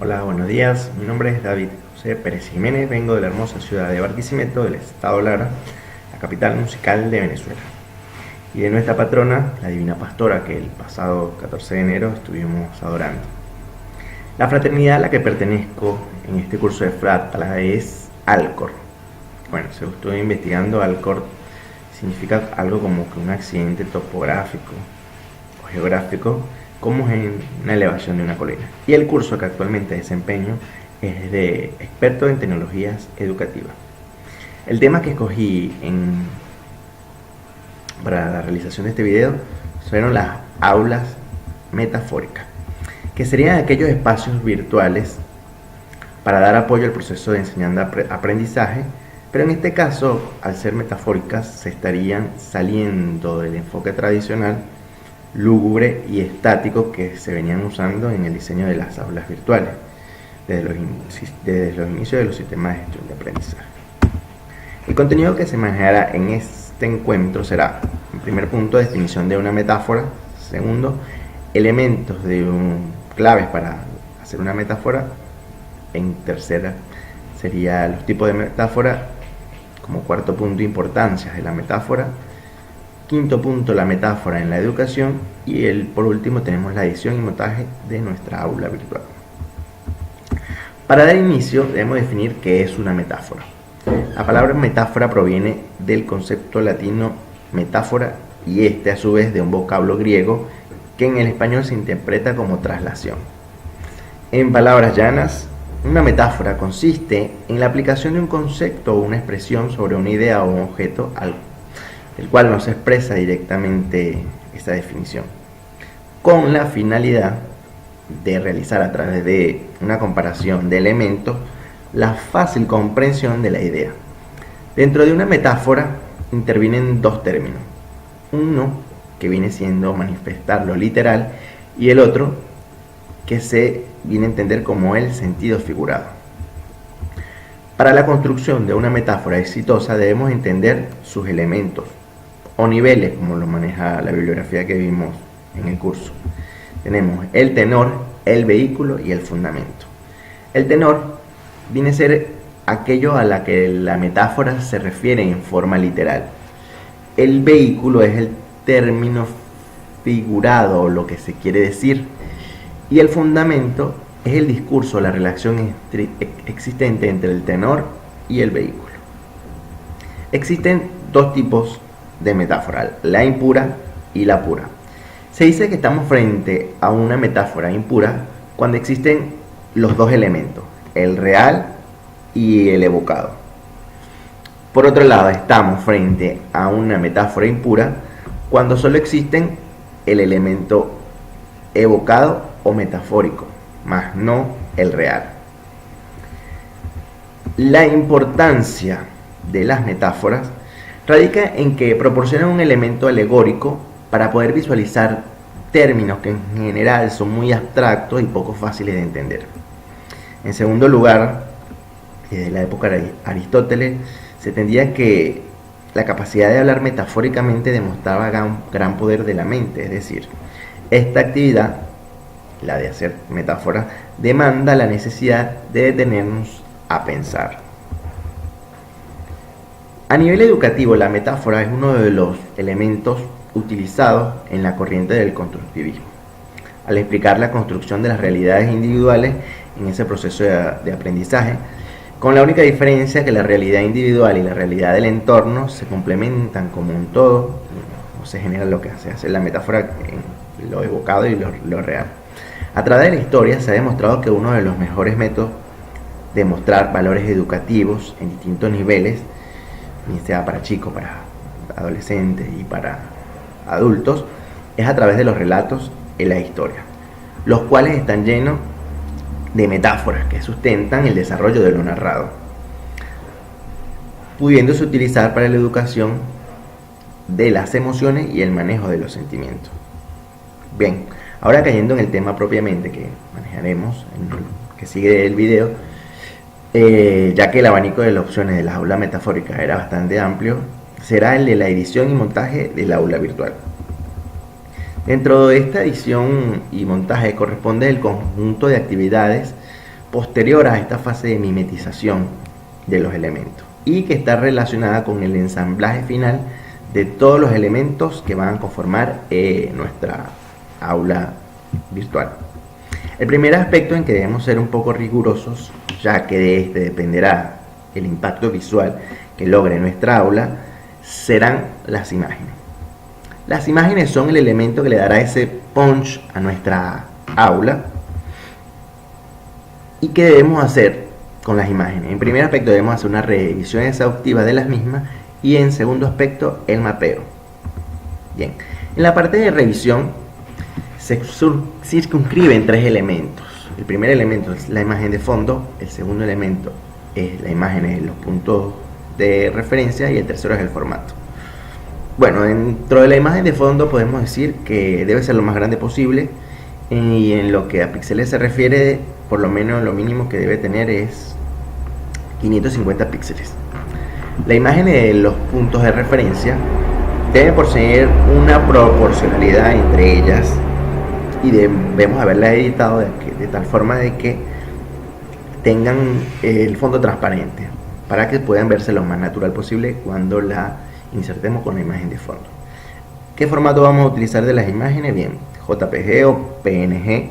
Hola, buenos días. Mi nombre es David José Pérez Jiménez. Vengo de la hermosa ciudad de Barquisimeto, del estado Lara, la capital musical de Venezuela. Y de nuestra patrona, la Divina Pastora, que el pasado 14 de enero estuvimos adorando. La fraternidad a la que pertenezco en este curso de Frátala es Alcor. Bueno, se estuve investigando, Alcor significa algo como que un accidente topográfico o geográfico, como en una elevación de una colina. Y el curso que actualmente desempeño es de experto en tecnologías educativas. El tema que escogí para la realización de este video fueron las aulas metafóricas, que serían aquellos espacios virtuales para dar apoyo al proceso de enseñanza-aprendizaje, pero en este caso, al ser metafóricas, se estarían saliendo del enfoque tradicional, lúgubre y estático que se venían usando en el diseño de las aulas virtuales desde los inicios de los sistemas de gestión de aprendizaje. El contenido que se manejará en este encuentro será, en primer punto, definición de una metáfora; segundo, elementos claves para hacer una metáfora; en tercera sería los tipos de metáfora; como cuarto punto, importancia de la metáfora; quinto punto, la metáfora en la educación; y por último tenemos la edición y montaje de nuestra aula virtual. Para dar inicio debemos definir qué es una metáfora. La palabra metáfora proviene del concepto latino metáfora, y a su vez de un vocablo griego que en el español se interpreta como traslación. En palabras llanas, una metáfora consiste en la aplicación de un concepto o una expresión sobre una idea o un objeto, el cual no se expresa directamente esta definición, con la finalidad de realizar a través de una comparación de elementos la fácil comprensión de la idea. Dentro de una metáfora intervienen dos términos: uno que viene siendo manifestar lo literal, y el otro que se viene a entender como el sentido figurado. Para la construcción de una metáfora exitosa debemos entender sus elementos o niveles, como lo maneja la bibliografía que vimos en el curso. Tenemos el tenor, el vehículo y el fundamento. El tenor viene a ser aquello a la que la metáfora se refiere en forma literal. El vehículo es el término figurado o lo que se quiere decir. Y el fundamento es el discurso, la relación existente entre el tenor y el vehículo. Existen dos tipos de metáfora: la impura y la pura. Se dice que estamos frente a una metáfora impura cuando existen los dos elementos, el real y el evocado. Por otro lado, estamos frente a una metáfora impura cuando solo existen el elemento evocado o metafórico, más no el real. La importancia de las metáforas radica en que proporcionan un elemento alegórico para poder visualizar términos que en general son muy abstractos y poco fáciles de entender. En segundo lugar, desde la época de Aristóteles se entendía que la capacidad de hablar metafóricamente demostraba gran poder de la mente, es decir, esta actividad, la de hacer metáforas, demanda la necesidad de detenernos a pensar. A nivel educativo, la metáfora es uno de los elementos utilizados en la corriente del constructivismo, al explicar la construcción de las realidades individuales en ese proceso de aprendizaje, con la única diferencia que la realidad individual y la realidad del entorno se complementan como un todo, no se genera lo que se hace la metáfora en lo evocado y lo real. A través de la historia se ha demostrado que uno de los mejores métodos de mostrar valores educativos en distintos niveles, sea para chicos, para adolescentes y para adultos, es a través de los relatos en la historia, los cuales están llenos de metáforas que sustentan el desarrollo de lo narrado, pudiéndose utilizar para la educación de las emociones y el manejo de los sentimientos. Bien, ahora cayendo en el tema propiamente que manejaremos, que sigue el video, ya que el abanico de las opciones de las aulas metafóricas era bastante amplio, será el de la edición y montaje del aula virtual. Dentro de esta edición y montaje corresponde el conjunto de actividades posterior a esta fase de mimetización de los elementos y que está relacionada con el ensamblaje final de todos los elementos que van a conformar nuestra aula virtual. El primer aspecto en que debemos ser un poco rigurosos, ya que de este dependerá el impacto visual que logre nuestra aula, serán las imágenes. Las imágenes son el elemento que le dará ese punch a nuestra aula. ¿Y qué debemos hacer con las imágenes? En primer aspecto debemos hacer una revisión exhaustiva de las mismas y en segundo aspecto el mapeo. Bien, en la parte de revisión se circunscriben tres elementos. El primer elemento es la imagen de fondo, el segundo elemento es la imagen de los puntos de referencia y el tercero es el formato. Bueno, dentro de la imagen de fondo podemos decir que debe ser lo más grande posible y en lo que a píxeles se refiere, por lo menos lo mínimo que debe tener es 550 píxeles. La imagen de los puntos de referencia debe poseer una proporcionalidad entre ellas y debemos haberla editado de tal forma de que tengan el fondo transparente para que puedan verse lo más natural posible cuando la insertemos con la imagen de fondo. ¿Qué formato vamos a utilizar de las imágenes? Bien, JPG o PNG.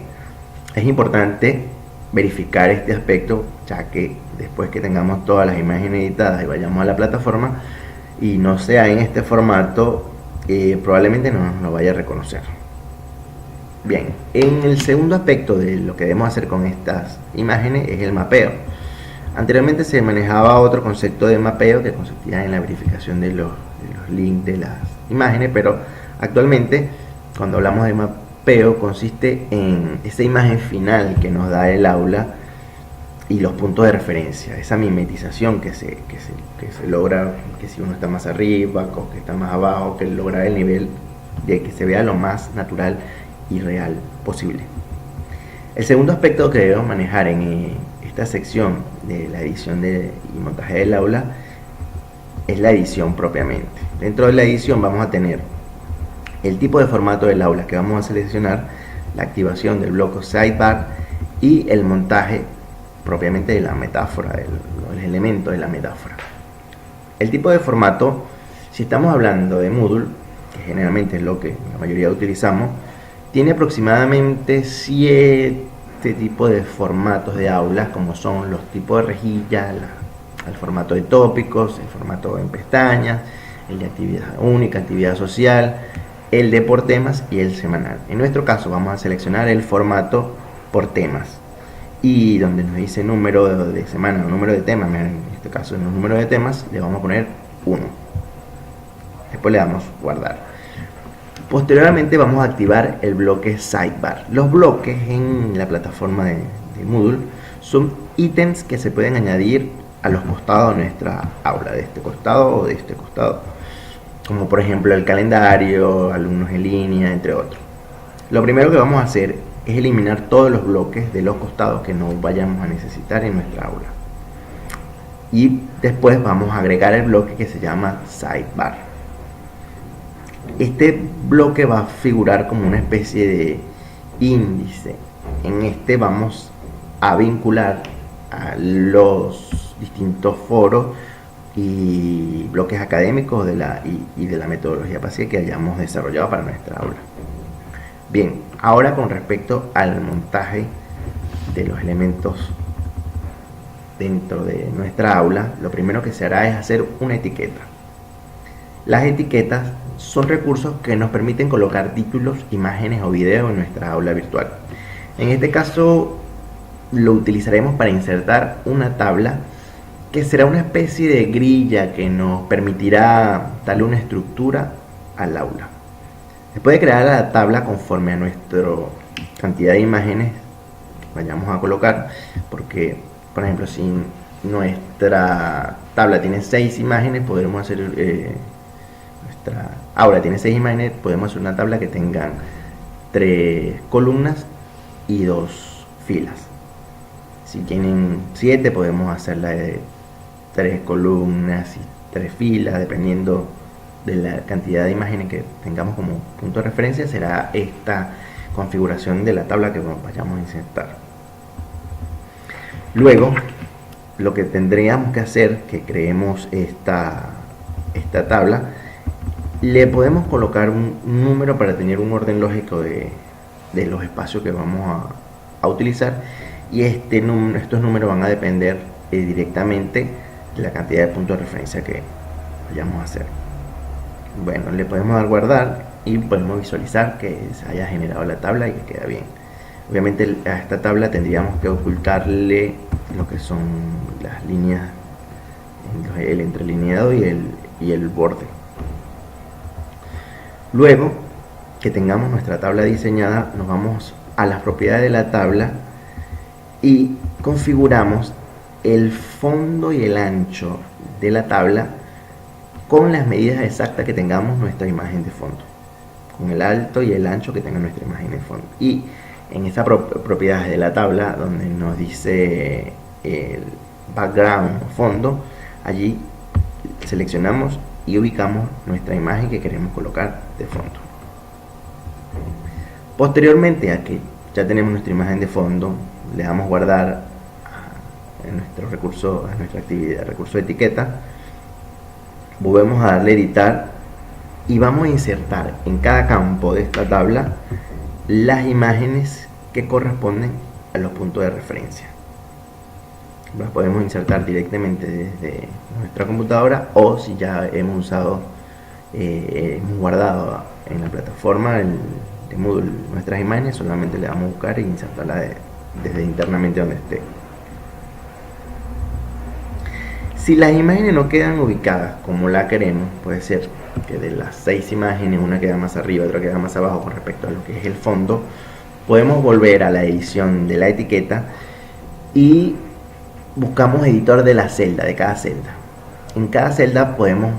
Es importante verificar este aspecto, ya que después que tengamos todas las imágenes editadas y vayamos a la plataforma y no sea en este formato, probablemente no nos lo vaya a reconocer. Bien, en el segundo aspecto de lo que debemos hacer con estas imágenes es el mapeo. Anteriormente se manejaba otro concepto de mapeo que consistía en la verificación de los links de las imágenes, pero actualmente cuando hablamos de mapeo consiste en esa imagen final que nos da el aula y los puntos de referencia, esa mimetización que se logra, que si uno está más arriba, o que está más abajo, que lograr el nivel de que se vea lo más natural y real posible. El segundo aspecto que debemos manejar en esta sección de la edición y montaje del aula es la edición propiamente. Dentro de la edición vamos a tener el tipo de formato del aula que vamos a seleccionar, la activación del bloque sidebar y el montaje propiamente de la metáfora, los elementos de la metáfora. El tipo de formato, si estamos hablando de Moodle, que generalmente es lo que la mayoría utilizamos, tiene aproximadamente 7 tipos de formatos de aulas, como son los tipos de rejilla, el formato de tópicos, el formato en pestañas, el de actividad única, actividad social, el de por temas y el semanal. En nuestro caso vamos a seleccionar el formato por temas y donde nos dice número de semana o número de temas, en este caso en los números de temas le vamos a poner 1. Después le damos guardar. Posteriormente vamos a activar el bloque sidebar. Los bloques en la plataforma de Moodle son ítems que se pueden añadir a los costados de nuestra aula, de este costado o de este costado, como por ejemplo el calendario, alumnos en línea, entre otros. Lo primero que vamos a hacer es eliminar todos los bloques de los costados que no vayamos a necesitar en nuestra aula, y después vamos a agregar el bloque que se llama sidebar. Este bloque va a figurar como una especie de índice. En este vamos a vincular a los distintos foros y bloques académicos de la metodología PASIA que hayamos desarrollado para nuestra aula. Bien, ahora con respecto al montaje de los elementos dentro de nuestra aula, lo primero que se hará es hacer una etiqueta. Las etiquetas son recursos que nos permiten colocar títulos, imágenes o videos en nuestra aula virtual. En este caso lo utilizaremos para insertar una tabla que será una especie de grilla que nos permitirá darle una estructura al aula. Se puede crear la tabla conforme a nuestra cantidad de imágenes que vayamos a colocar, porque por ejemplo si nuestra tabla tiene 6 imágenes, podremos hacer nuestra aula tiene 6 imágenes, podemos hacer una tabla que tengan 3 columnas y 2 filas. Si tienen 7, podemos hacerla de 3 columnas y 3 filas, dependiendo de la cantidad de imágenes que tengamos como punto de referencia. Será esta configuración de la tabla que vayamos a insertar. Luego, lo que tendríamos que hacer, que creemos esta tabla, le podemos colocar un número para tener un orden lógico de los espacios que vamos a utilizar, y estos números van a depender directamente de la cantidad de puntos de referencia que vayamos a hacer. Bueno, le podemos dar guardar y podemos visualizar que se haya generado la tabla y que queda bien. Obviamente a esta tabla tendríamos que ocultarle lo que son las líneas, el entrelineado y el borde. Luego que tengamos nuestra tabla diseñada, nos vamos a las propiedades de la tabla y configuramos el fondo y el ancho de la tabla con las medidas exactas que tengamos nuestra imagen de fondo, con el alto y el ancho que tenga nuestra imagen de fondo. Y en esta propiedad de la tabla donde nos dice el background o fondo, allí seleccionamos y ubicamos nuestra imagen que queremos colocar de fondo. Posteriormente a que ya tenemos nuestra imagen de fondo, le damos guardar en nuestro recurso, a nuestra actividad, recurso de etiqueta, volvemos a darle editar y vamos a insertar en cada campo de esta tabla las imágenes que corresponden a los puntos de referencia. Las podemos insertar directamente desde nuestra computadora, o si ya hemos guardado en la plataforma de Moodle nuestras imágenes, solamente le damos a buscar e insertarla desde internamente donde esté. Si las imágenes no quedan ubicadas como la queremos, puede ser que de las 6 imágenes una queda más arriba, otra queda más abajo con respecto a lo que es el fondo, podemos volver a la edición de la etiqueta y buscamos editor de la celda, de cada celda. En cada celda podemos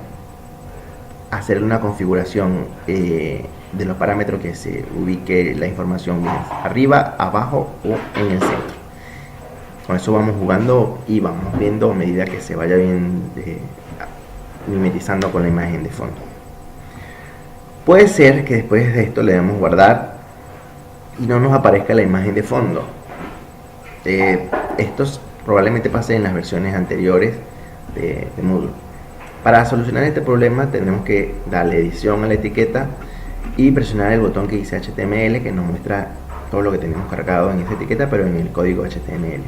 hacer una configuración de los parámetros que se ubique la información arriba, abajo o en el centro. Con eso vamos jugando y vamos viendo a medida que se vaya bien mimetizando con la imagen de fondo. Puede ser que después de esto le demos guardar y no nos aparezca la imagen de fondo. Estos probablemente pase en las versiones anteriores de Moodle. Para solucionar este problema tenemos que darle edición a la etiqueta y presionar el botón que dice HTML, que nos muestra todo lo que tenemos cargado en esta etiqueta, pero en el código HTML.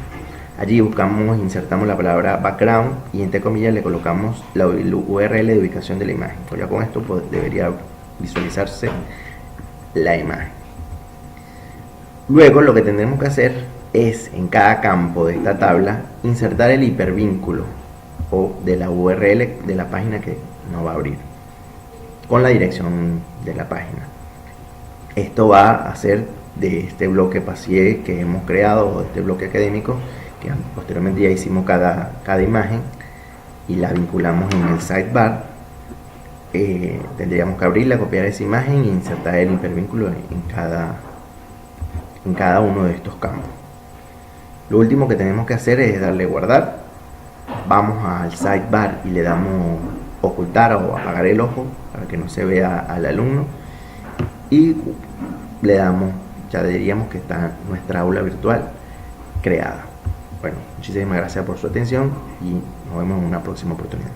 Allí insertamos la palabra background y entre comillas le colocamos la URL de ubicación de la imagen. Pues ya con esto debería visualizarse la imagen. Luego lo que tendremos que hacer es en cada campo de esta tabla insertar el hipervínculo o de la URL de la página que nos va a abrir con la dirección de la página. Esto va a hacer de este bloque PASIE que hemos creado, o de este bloque académico, que posteriormente ya hicimos cada imagen y la vinculamos en el sidebar. Tendríamos que abrirla, copiar esa imagen e insertar el hipervínculo en cada uno de estos campos. Lo último que tenemos que hacer es darle guardar. Vamos al sidebar y le damos ocultar o apagar el ojo para que no se vea al alumno y le damos, ya diríamos que está nuestra aula virtual creada. Bueno, muchísimas gracias por su atención y nos vemos en una próxima oportunidad.